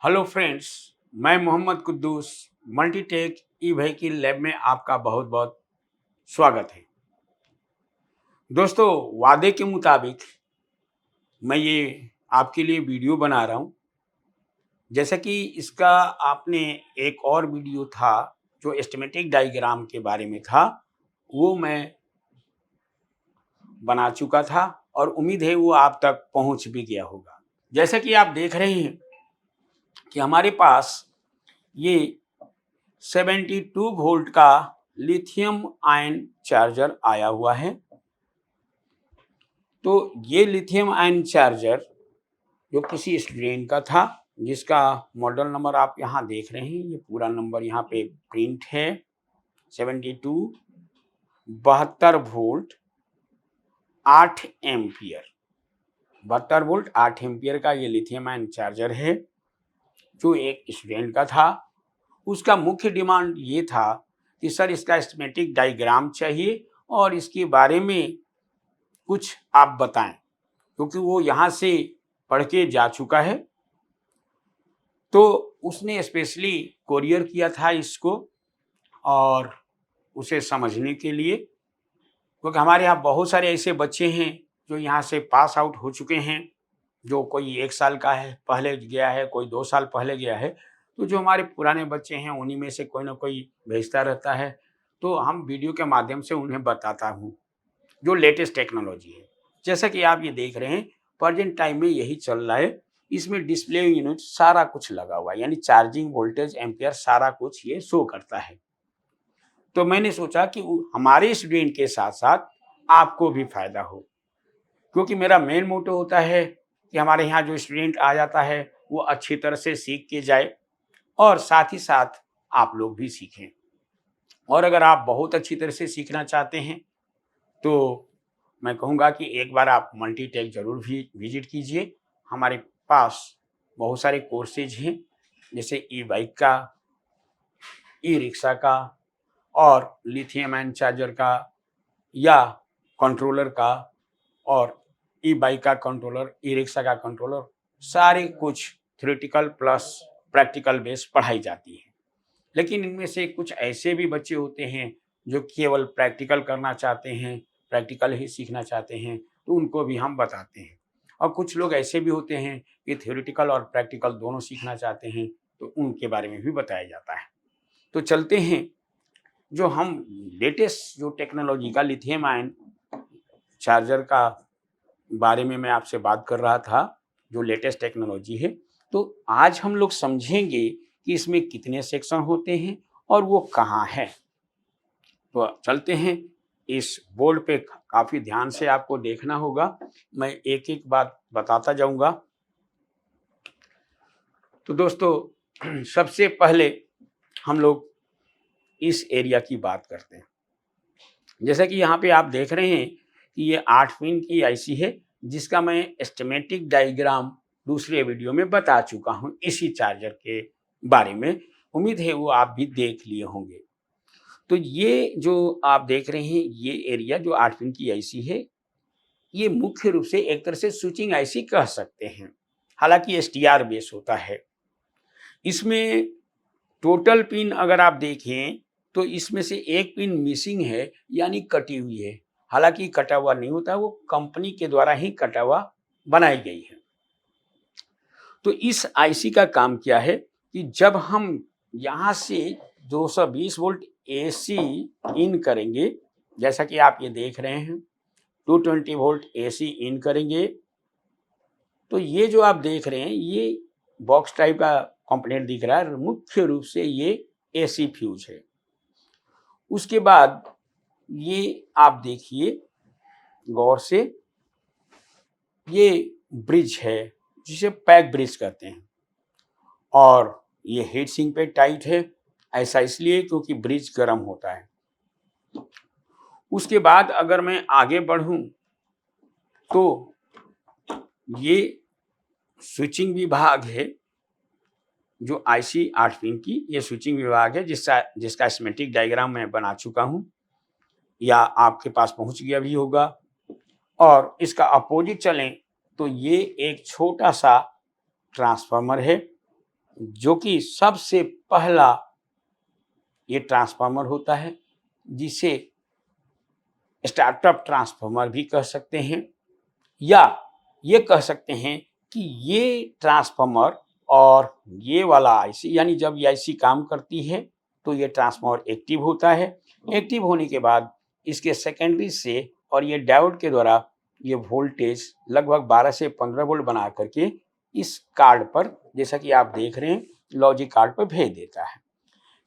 Hello friends, मैं Mohammad Quddus Multitech e vehicle lab में आपका बहुत बहुत स्वागत है। दोस्तों, वादे के मुताबिक मैं ये आपके लिए वीडियो बना रहा हूँ। जैसा कि इसका आपने एक और वीडियो था जो एस्टिमेटिक डायग्राम के बारे में था, वो मैं बना चुका था और उम्मीद है वो आप तक पहुँच भी गया होगा। जैसा कि आप देख रहे हैं कि हमारे पास ये 72 वोल्ट का लिथियम आयन चार्जर आया हुआ है। तो ये लिथियम आयन चार्जर जो किसी स्टूडेंट का था, जिसका मॉडल नंबर आप यहाँ देख रहे हैं, ये पूरा नंबर यहाँ पे प्रिंट है। 72 72 वोल्ट 8 एम्पियर 72 वोल्ट 8 एम्पियर का ये लिथियम आयन चार्जर है जो एक स्टूडेंट का था। उसका मुख्य डिमांड ये था कि सर इसका स्कीमेटिक डायग्राम चाहिए और इसके बारे में कुछ आप बताएं, क्योंकि वो यहाँ से पढ़ के जा चुका है। तो उसने स्पेशली कोरियर किया था इसको और उसे समझने के लिए, क्योंकि हमारे यहाँ बहुत सारे ऐसे बच्चे हैं जो यहाँ से पास आउट हो चुके हैं, जो कोई 1 साल का है पहले गया है, कोई 2 साल पहले गया है। तो जो हमारे पुराने बच्चे हैं उन्हीं में से कोई ना कोई भेजता रहता है, तो हम वीडियो के माध्यम से उन्हें बताता हूँ जो लेटेस्ट टेक्नोलॉजी है। जैसा कि आप ये देख रहे हैं, प्रेजेंट टाइम में यही चल रहा है। इसमें डिस्प्ले यूनिट सारा कुछ लगा हुआ है, यानी चार्जिंग वोल्टेज एम्पियर सारा कुछ ये शो करता है। तो मैंने सोचा कि हमारे स्टूडेंट के साथ साथ आपको भी फायदा हो, क्योंकि मेरा मेन मोटो होता है कि हमारे यहाँ जो स्टूडेंट आ जाता है वो अच्छी तरह से सीख के जाए और साथ ही साथ आप लोग भी सीखें। और अगर आप बहुत अच्छी तरह से सीखना चाहते हैं तो मैं कहूँगा कि एक बार आप मल्टीटेक ज़रूर भी विजिट कीजिए। हमारे पास बहुत सारे कोर्सेज हैं, जैसे ई बाइक का, ई रिक्शा का और लिथियम आयन चार्जर का या कंट्रोलर का, और ई बाइक का कंट्रोलर, ई रिक्शा का कंट्रोलर, सारे कुछ थ्योरेटिकल प्लस प्रैक्टिकल बेस पढ़ाई जाती है। लेकिन इनमें से कुछ ऐसे भी बच्चे होते हैं जो केवल प्रैक्टिकल करना चाहते हैं, प्रैक्टिकल ही सीखना चाहते हैं, तो उनको भी हम बताते हैं। और कुछ लोग ऐसे भी होते हैं कि थ्योरेटिकल और प्रैक्टिकल दोनों सीखना चाहते हैं, तो उनके बारे में भी बताया जाता है। तो चलते हैं, जो हम लेटेस्ट जो टेक्नोलॉजी का लिथियम आयन चार्जर का बारे में मैं आपसे बात कर रहा था, जो लेटेस्ट टेक्नोलॉजी है, तो आज हम लोग समझेंगे कि इसमें कितने सेक्शन होते हैं और वो कहाँ है। तो चलते हैं, इस बोर्ड पे काफ़ी ध्यान से आपको देखना होगा, मैं एक एक बात बताता जाऊंगा। तो दोस्तों, सबसे पहले हम लोग इस एरिया की बात करते हैं। जैसा कि यहाँ पे आप देख रहे हैं कि ये 8 पिन की आईसी है, जिसका मैं एस्टिमेटिक डायग्राम दूसरे वीडियो में बता चुका हूँ इसी चार्जर के बारे में। उम्मीद है वो आप भी देख लिए होंगे। तो ये जो आप देख रहे हैं, ये एरिया जो 8 पिन की आईसी है, ये मुख्य रूप से एक तरह से स्विचिंग आईसी कह सकते हैं। हालांकि एसटीआर बेस होता है। इसमें टोटल पिन अगर आप देखें तो इसमें से एक पिन मिसिंग है, यानी कटी हुई है। हालांकि कटा हुआ नहीं होता, वो कंपनी के द्वारा ही कटा हुआ बनाई गई है। तो इस आईसी का काम क्या है कि जब हम यहाँ से 220 वोल्ट एसी इन करेंगे, जैसा कि आप ये देख रहे हैं, 220 वोल्ट एसी इन करेंगे, तो ये जो आप देख रहे हैं, ये बॉक्स टाइप का कंपोनेंट दिख रहा है, मुख्य रूप से ये एसी फ्यूज है। उसके बाद ये आप देखिए गौर से, ये ब्रिज है जिसे पैक ब्रिज कहते हैं, और ये हीट सिंक पे टाइट है। ऐसा इसलिए क्योंकि ब्रिज गर्म होता है। उसके बाद अगर मैं आगे बढ़ूं तो ये स्विचिंग विभाग है, जो आईसी 8 पिन की ये स्विचिंग विभाग है, जिसका स्कीमेटिक डायग्राम मैं बना चुका हूं या आपके पास पहुंच गया भी होगा। और इसका अपोजिट चलें तो ये एक छोटा सा ट्रांसफार्मर है, जो कि सबसे पहला ये ट्रांसफार्मर होता है, जिसे स्टार्टअप ट्रांसफार्मर भी कह सकते हैं, या ये कह सकते हैं कि ये ट्रांसफार्मर और ये वाला आईसी, यानी जब ये आईसी काम करती है तो ये ट्रांसफार्मर एक्टिव होता है। एक्टिव होने के बाद इसके सेकेंडरी से और ये डायोड के द्वारा ये वोल्टेज लगभग 12 से 15 वोल्ट बना करके इस कार्ड पर, जैसा कि आप देख रहे हैं, लॉजिक कार्ड पर भेज देता है।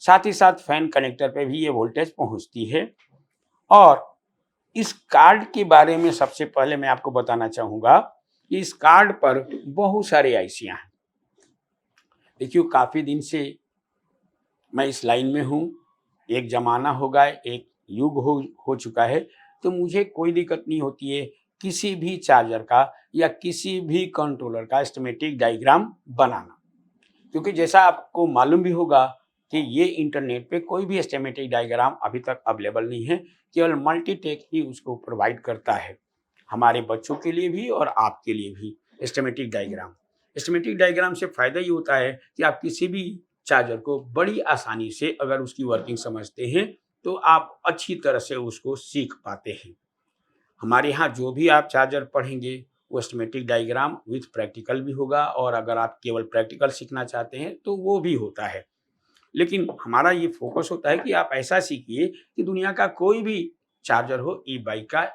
साथ ही साथ फैन कनेक्टर पे भी ये वोल्टेज पहुंचती है। और इस कार्ड के बारे में सबसे पहले मैं आपको बताना चाहूंगा कि इस कार्ड पर बहुत सारे आईसियां हैं। देखिए, काफी दिन से मैं इस लाइन में हूँ, एक जमाना हो गया, एक युग हो चुका है, तो मुझे कोई दिक्कत नहीं होती है किसी भी चार्जर का या किसी भी कंट्रोलर का स्कीमेटिक डायग्राम बनाना, क्योंकि जैसा आपको मालूम भी होगा कि ये इंटरनेट पे कोई भी स्कीमेटिक डायग्राम अभी तक अवेलेबल नहीं है, केवल मल्टीटेक ही उसको प्रोवाइड करता है, हमारे बच्चों के लिए भी और आपके लिए भी। स्कीमेटिक डायग्राम, स्कीमेटिक डायग्राम से फायदा ये होता है कि आप किसी भी चार्जर को बड़ी आसानी से अगर उसकी वर्किंग समझते हैं तो आप अच्छी तरह से उसको सीख पाते हैं। हमारे यहाँ जो भी आप चार्जर पढ़ेंगे वो स्कीमेटिक डायग्राम विथ प्रैक्टिकल भी होगा, और अगर आप केवल प्रैक्टिकल सीखना चाहते हैं तो वो भी होता है। लेकिन हमारा ये फोकस होता है कि आप ऐसा सीखिए कि दुनिया का कोई भी चार्जर हो, ई बाइक का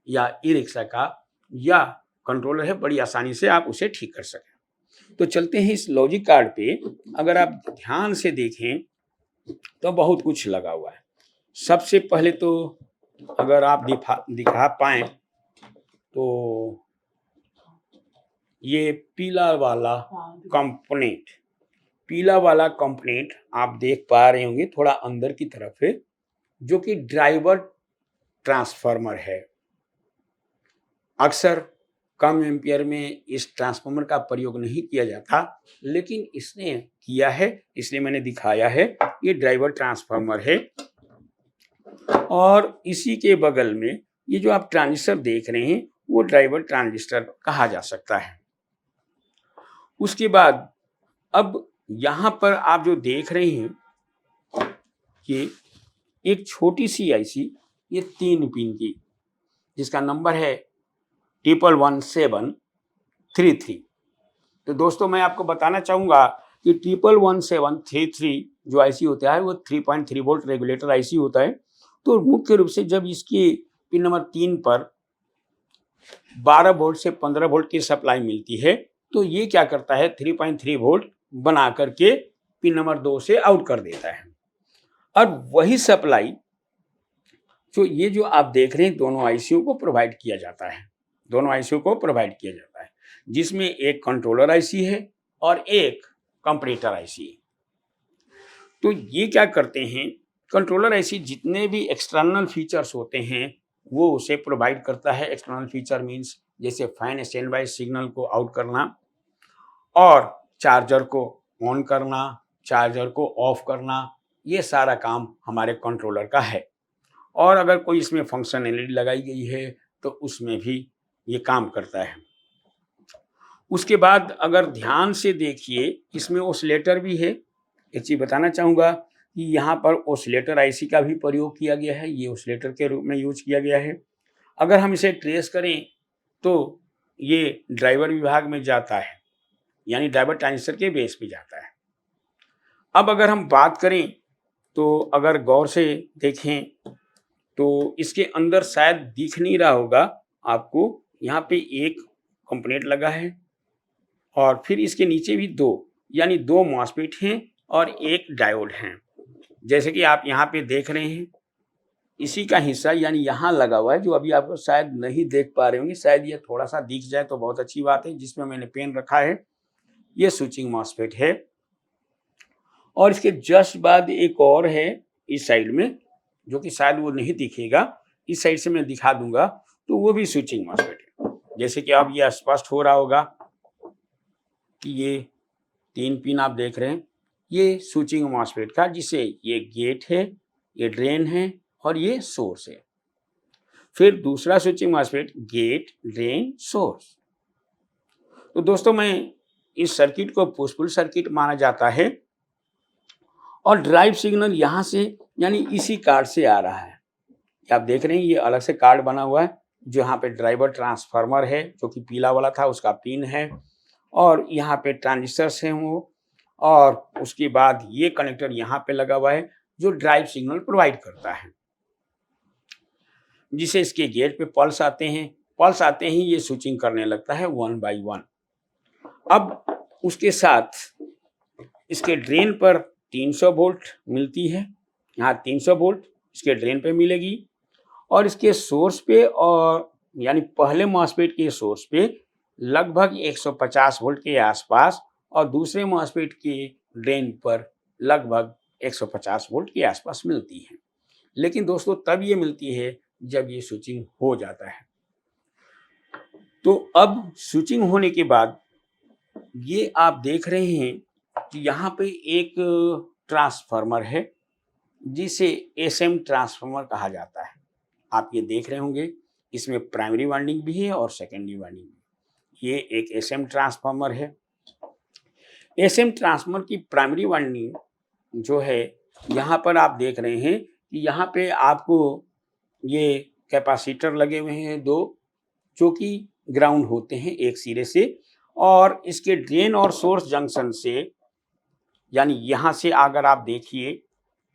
या ई रिक्शा का या कंट्रोलर है, बड़ी आसानी से आप उसे ठीक कर सकें। तो चलते हैं इस लॉजिक कार्ड पे। अगर आप ध्यान से देखें तो बहुत कुछ लगा हुआ है। सबसे पहले तो अगर आप दिखा पाए तो ये पीला वाला कंपोनेंट आप देख पा रहे होंगे थोड़ा अंदर की तरफ है, जो कि ड्राइवर ट्रांसफार्मर है। अक्सर कम एम्पियर में इस ट्रांसफार्मर का प्रयोग नहीं किया जाता, लेकिन इसने किया है, इसलिए मैंने दिखाया है। ये ड्राइवर ट्रांसफार्मर है और इसी के बगल में ये जो आप ट्रांजिस्टर देख रहे हैं वो ड्राइवर ट्रांजिस्टर कहा जा सकता है। उसके बाद अब यहाँ पर आप जो देख रहे हैं कि एक छोटी सी आईसी, ये 3 पिन की, जिसका नंबर है 111733। तो दोस्तों मैं आपको बताना चाहूँगा कि 111733 जो आईसी होता है वो 3.3 वोल्ट रेगुलेटर आईसी होता है। तो मुख्य रूप से जब इसकी पिन नंबर 3 पर 12 वोल्ट से 15 वोल्ट की सप्लाई मिलती है तो ये क्या करता है, 3.3 वोल्ट बना करके पिन नंबर 2 से आउट कर देता है। और वही सप्लाई जो आप देख रहे हैं दोनों आईसीयू को प्रोवाइड किया जाता है, जिसमें एक कंट्रोलर आईसी है और एक कंपैरेटर आईसी है। तो ये क्या करते हैं, कंट्रोलर आईसी जितने भी एक्सटर्नल फीचर्स होते हैं वो उसे प्रोवाइड करता है। एक्सटर्नल फीचर मीन्स जैसे फैन स्टैंड बाय सिग्नल को आउट करना और चार्जर को ऑन करना, चार्जर को ऑफ करना, ये सारा काम हमारे कंट्रोलर का है। और अगर कोई इसमें फंक्शनैलिटी लगाई गई है तो उसमें भी ये काम करता है। उसके बाद अगर ध्यान से देखिए इसमें ऑसिलेटर भी है। एक चीज़ बताना चाहूँगा कि यहाँ पर ऑसिलेटर आईसी का भी प्रयोग किया गया है, ये ऑसिलेटर के रूप में यूज किया गया है। अगर हम इसे ट्रेस करें तो ये ड्राइवर विभाग में जाता है, यानी ड्राइवर ट्रांजिस्टर के बेस पे जाता है। अब अगर हम बात करें तो अगर गौर से देखें तो इसके अंदर शायद दिख नहीं रहा होगा आपको, यहाँ पे एक कंपोनेंट लगा है और फिर इसके नीचे भी 2, यानी 2 मॉसफेट हैं और एक डायोड हैं। जैसे कि आप यहाँ पे देख रहे हैं, इसी का हिस्सा यानी यहाँ लगा हुआ है, जो अभी आप शायद नहीं देख पा रहे होंगे, शायद ये थोड़ा सा दिख जाए तो बहुत अच्छी बात है, जिसमें मैंने पेन रखा है, ये स्विचिंग मॉसफेट है। और इसके जस्ट बाद एक और है इस साइड में, जो कि शायद वो नहीं दिखेगा, इस साइड से मैं दिखा दूंगा, तो वो भी स्विचिंग मॉसफेट है। जैसे कि अब ये स्पष्ट हो रहा होगा कि ये 3 पिन आप देख रहे हैं, ये स्विचिंग मॉसफेट का, जिसे ये गेट है, ये ड्रेन है और ये सोर्स है। फिर दूसरा switching MOSFET gate, drain, source. तो दोस्तों मैं इस सर्किट को पुश पुल सर्किट माना जाता है और ड्राइव सिग्नल यहाँ से यानी इसी कार्ड से आ रहा है। आप देख रहे हैं ये अलग से कार्ड बना हुआ है, जो यहाँ पे ड्राइवर ट्रांसफार्मर है जो कि पीला वाला था उसका पिन है, और यहाँ पे ट्रांजिस्टर्स हैं वो, और उसके बाद ये कनेक्टर यहाँ पे लगा हुआ है जो ड्राइव सिग्नल प्रोवाइड करता है, जिसे इसके गेट पे पल्स आते हैं। पल्स आते ही ये स्विचिंग करने लगता है 1 बाई 1। अब उसके साथ इसके ड्रेन पर 300 वोल्ट मिलती है, यहाँ 300 वोल्ट इसके ड्रेन पे मिलेगी, और इसके सोर्स पे और यानी पहले मॉसफेट के सोर्स पे लगभग 150 वोल्ट के आसपास, और दूसरे मॉसफेट के ड्रेन पर लगभग 150 वोल्ट के आसपास मिलती है। लेकिन दोस्तों तब ये मिलती है जब ये स्विचिंग हो जाता है। तो अब स्विचिंग होने के बाद ये आप देख रहे हैं कि यहाँ पे एक ट्रांसफार्मर है जिसे एसएम ट्रांसफार्मर कहा जाता है। आप ये देख रहे होंगे इसमें प्राइमरी वाइंडिंग भी है और सेकेंडरी वाइंडिंग भी। ये एक एसएम ट्रांसफार्मर है। एसएम ट्रांसफार्मर की प्राइमरी वाइंडिंग जो है यहाँ पर आप देख रहे हैं कि यहाँ पे आपको ये कैपेसिटर लगे हुए हैं दो, जो कि ग्राउंड होते हैं एक सिरे से, और इसके ड्रेन और सोर्स जंक्शन से यानी यहाँ से अगर आप देखिए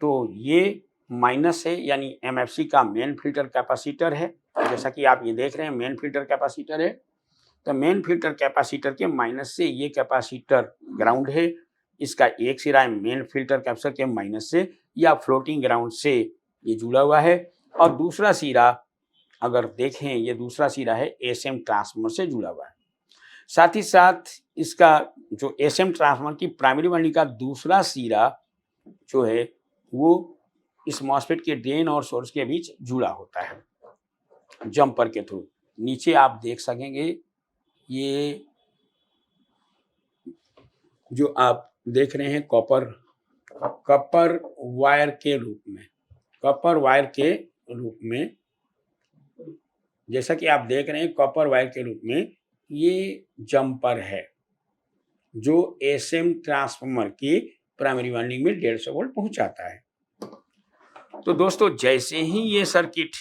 तो ये माइनस है, यानी एमएफसी का मेन फिल्टर कैपेसिटर है। जैसा कि आप ये देख रहे हैं मेन फिल्टर कैपेसिटर है, तो मेन फिल्टर कैपेसिटर के माइनस से ये कैपेसिटर ग्राउंड है। इसका एक सिरा है मेन फिल्टर कैपेसिटर के माइनस से या फ्लोटिंग ग्राउंड से ये जुड़ा हुआ है, और दूसरा सिरा अगर देखें ये दूसरा सिरा है एसएम ट्रांसफार्मर से जुड़ा हुआ है। साथ ही साथ इसका जो एसएम ट्रांसफार्मर की प्राइमरी वाइंडिंग का दूसरा सिरा जो है वो इस मॉसफेट के ड्रेन और सोर्स के बीच जुड़ा होता है जंपर के थ्रू। नीचे आप देख सकेंगे ये जो आप देख रहे हैं कॉपर वायर के रूप में, जैसा कि आप देख रहे हैं कॉपर वायर के रूप में ये जंपर है जो एसएम ट्रांसफार्मर की प्राइमरी वाइंडिंग में 150 वोल्ट पहुंचाता है। तो दोस्तों जैसे ही ये सर्किट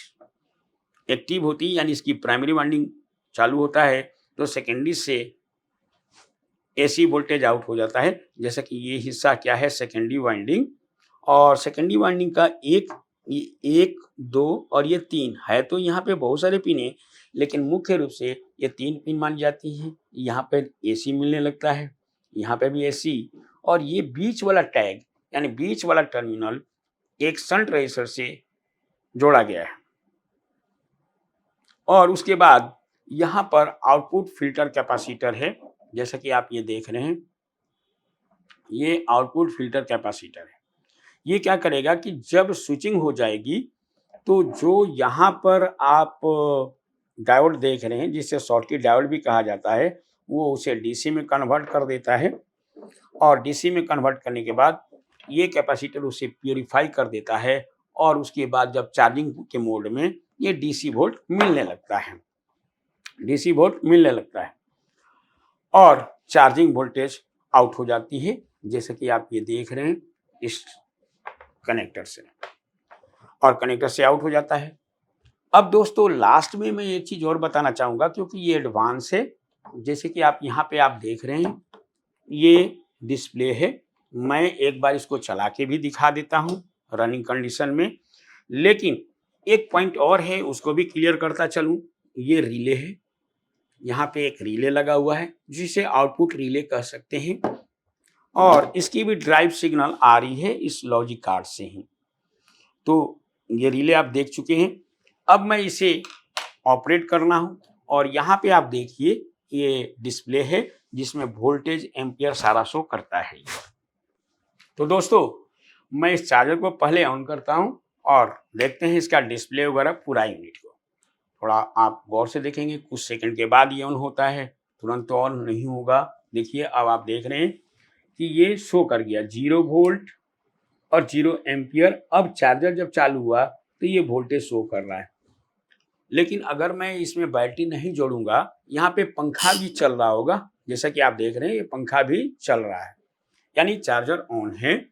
एक्टिव होती है यानी इसकी प्राइमरी वाइंडिंग चालू होता है तो सेकेंडरी से एसी वोल्टेज आउट हो जाता है। जैसा कि ये हिस्सा क्या है सेकेंडरी वाइंडिंग, और सेकेंडरी वाइंडिंग का एक दो और ये 3 है। तो यहाँ पे बहुत सारे पिन है लेकिन मुख्य रूप से ये 3 पिन मानी जाती हैं। यहाँ पे एसी मिलने लगता है, यहाँ पे भी एसी, और ये बीच वाला टैग यानी बीच वाला टर्मिनल एक शंट रेजिस्टर से जोड़ा गया है। और उसके बाद यहाँ पर आउटपुट फिल्टर कैपेसिटर है, जैसा कि आप ये देख रहे हैं ये आउटपुट फिल्टर कैपेसिटर है। ये क्या करेगा कि जब स्विचिंग हो जाएगी तो जो यहाँ पर आप डायोड देख रहे हैं जिसे शॉर्टकी डायोड भी कहा जाता है, वो उसे डीसी में कन्वर्ट कर देता है, और डीसी में कन्वर्ट करने के बाद ये कैपेसिटर उसे प्यूरिफाई कर देता है, और उसके बाद जब चार्जिंग के मोड में ये डीसी वोल्ट मिलने लगता है और चार्जिंग वोल्टेज आउट हो जाती है, जैसे कि आप ये देख रहे हैं इस कनेक्टर से, और कनेक्टर से आउट हो जाता है। अब दोस्तों लास्ट में मैं एक चीज और बताना चाहूंगा क्योंकि ये एडवांस है। जैसे कि आप यहाँ पे आप देख रहे हैं ये डिस्प्ले है, मैं एक बार इसको चला के भी दिखा देता हूँ रनिंग कंडीशन में, लेकिन एक पॉइंट और है उसको भी क्लियर करता चलूं। ये रिले है, यहाँ पे एक रिले लगा हुआ है जिसे आउटपुट रिले कह सकते हैं, और इसकी भी ड्राइव सिग्नल आ रही है इस लॉजिक कार्ड से ही। तो ये रिले आप देख चुके हैं। अब मैं इसे ऑपरेट करना हूं, और यहाँ पे आप देखिए ये डिस्प्ले है जिसमें वोल्टेज एम्पियर सारा शो करता है। तो दोस्तों मैं इस चार्जर को पहले ऑन करता हूं और देखते हैं इसका डिस्प्ले वगैरह पूरा यूनिट को। थोड़ा आप गौर से देखेंगे कुछ सेकंड के बाद ये ऑन होता है, तुरंत तो ऑन नहीं होगा। देखिए अब आप देख रहे हैं कि ये शो कर गया 0 वोल्ट और 0 एम्पियर। अब चार्जर जब चालू हुआ तो ये वोल्टेज शो कर रहा है, लेकिन अगर मैं इसमें बैटरी नहीं जोड़ूंगा, यहाँ पे पंखा भी चल रहा होगा जैसा कि आप देख रहे हैं ये पंखा भी चल रहा है, यानी चार्जर ऑन है।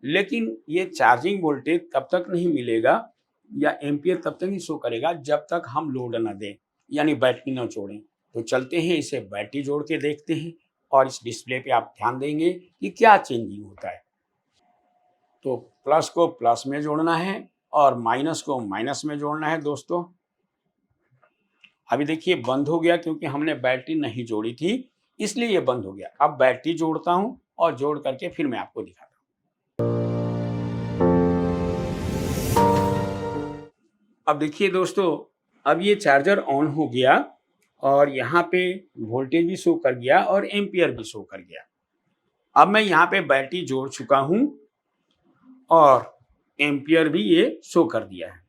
लेकिन ये चार्जिंग वोल्टेज तब तक नहीं मिलेगा या एम्पियर तब तक नहीं शो करेगा जब तक हम लोड ना दें, यानी बैटरी ना जोड़ें। तो चलते हैं इसे बैटरी जोड़ के देखते हैं और इस डिस्प्ले पे आप ध्यान देंगे कि क्या चेंजिंग होता है। तो प्लस को प्लस में जोड़ना है और माइनस को माइनस में जोड़ना है दोस्तों। अभी देखिए बंद हो गया क्योंकि हमने बैटरी नहीं जोड़ी थी, इसलिए ये बंद हो गया। अब बैटरी जोड़ता हूं और जोड़ करके फिर मैं आपको दिखाता हूं। अब देखिए दोस्तों, अब ये चार्जर ऑन हो गया और यहाँ पे वोल्टेज भी शो कर गया और एम्पियर भी शो कर गया। अब मैं यहाँ पे बैटरी जोड़ चुका हूँ और एम्पियर भी ये शो कर दिया है।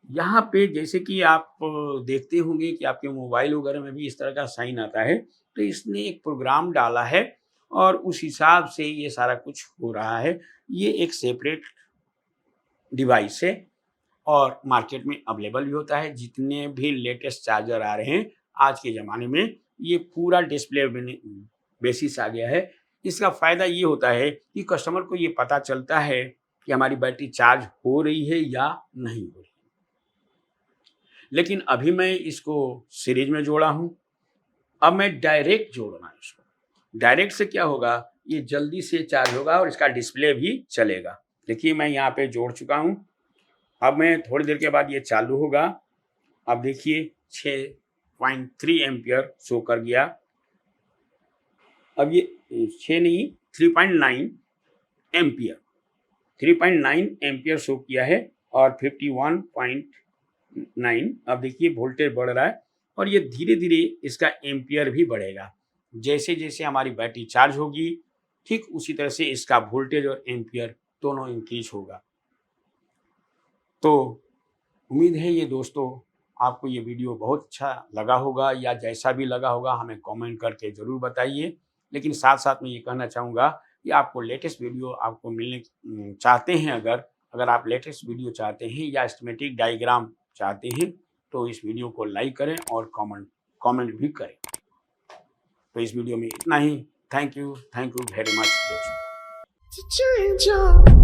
यहाँ पे जैसे कि आप देखते होंगे कि आपके मोबाइल वगैरह में भी इस तरह का साइन आता है, तो इसने एक प्रोग्राम डाला है और उस हिसाब से ये सारा कुछ हो रहा है। ये एक सेपरेट डिवाइस है और मार्केट में अवेलेबल भी होता है। जितने भी लेटेस्ट चार्जर आ रहे हैं आज के ज़माने में, ये पूरा डिस्प्ले बेसिस आ गया है। इसका फ़ायदा ये होता है कि कस्टमर को ये पता चलता है कि हमारी बैटरी चार्ज हो रही है या नहीं हो रही। लेकिन अभी मैं इसको सीरीज में जोड़ा हूँ। अब मैं डायरेक्ट जोड़ना है इसको। डायरेक्ट से क्या होगा, ये जल्दी से चार्ज होगा और इसका डिस्प्ले भी चलेगा। देखिए मैं यहाँ पे जोड़ चुका हूँ। अब मैं थोड़ी देर के बाद ये चालू होगा। अब देखिए 6.3 एम्पियर शो कर गया। अब ये 6 नहीं 3.9 एम्पियर 3.9 एम्पियर शो किया है और 51.9। अब देखिए वोल्टेज बढ़ रहा है और ये धीरे धीरे इसका एम्पियर भी बढ़ेगा। जैसे जैसे हमारी बैटरी चार्ज होगी ठीक उसी तरह से इसका वोल्टेज और एम्पियर दोनों इंक्रीज होगा। तो उम्मीद है ये दोस्तों आपको ये वीडियो बहुत अच्छा लगा होगा या जैसा भी लगा होगा हमें कमेंट करके ज़रूर बताइए। लेकिन साथ साथ में ये कहना चाहूँगा कि आपको लेटेस्ट वीडियो आपको मिलने चाहते हैं, अगर आप लेटेस्ट वीडियो चाहते हैं या स्कीमेटिक डायग्राम चाहते हैं तो इस वीडियो को लाइक करें और कमेंट भी करें। तो इस वीडियो में इतना ही। थैंक यू वेरी मच दोस्तों।